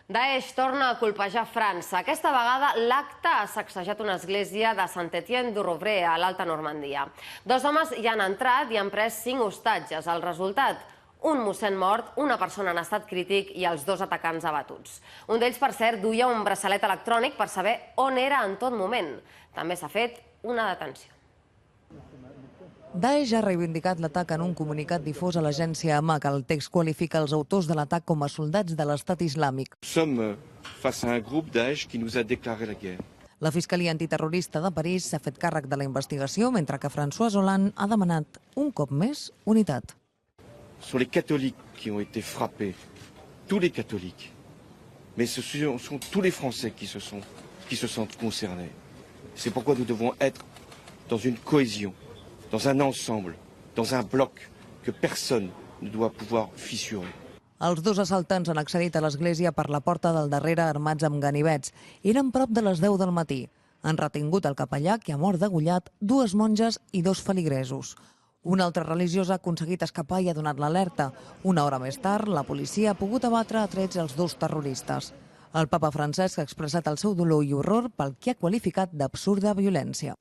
Daesh torna a colpejar França. Aquesta vegada l'acte ha sacsejat una església de Saint-Étienne-du-Rouvray, a l'Alta Normandia. Dos homes hi han entrat i han pres 5 hostatges. El resultat? Un mossèn mort, una persona en estat crític i els 2 atacants abatuts. Un d'ells, per cert, duia un braçalet electrònic per saber on era en tot moment. També s'ha fet una detenció. Daesh ha reivindicat l'atac en un comunicat difós a l'agència AMAC. El text qualifica els autors de l'atac com a soldats de l'Estat Islàmic. Sommes face à un groupe Daesh qui nous a déclaré la guerre. La Fiscalia Antiterrorista de París s'ha fet càrrec de la investigació, mentre que François Hollande ha demanat, un cop més, unitat. Ce sont les catholiques qui ont été frappés, tous les catholiques. Mais ce sont tous les Français qui se sentent concernés. C'est pourquoi nous devons être dans une cohésion, dans un ensemble, dans un bloc que personne ne doit pouvoir fissurer. Els 2 assaltants han accedit a l'església per la porta del darrere armats amb ganivets. Eren prop de les 10 del matí. Han retingut el capellà, que ha mort degollat, 2 monges i 2 feligresos. Una altra religiosa ha aconseguit escapar i ha donat l'alerta. Una hora més tard, la policia ha pogut abatre a trets els 2 terroristes. El papa Francesc ha expressat el seu dolor i horror pel que ha qualificat d'absurda violència.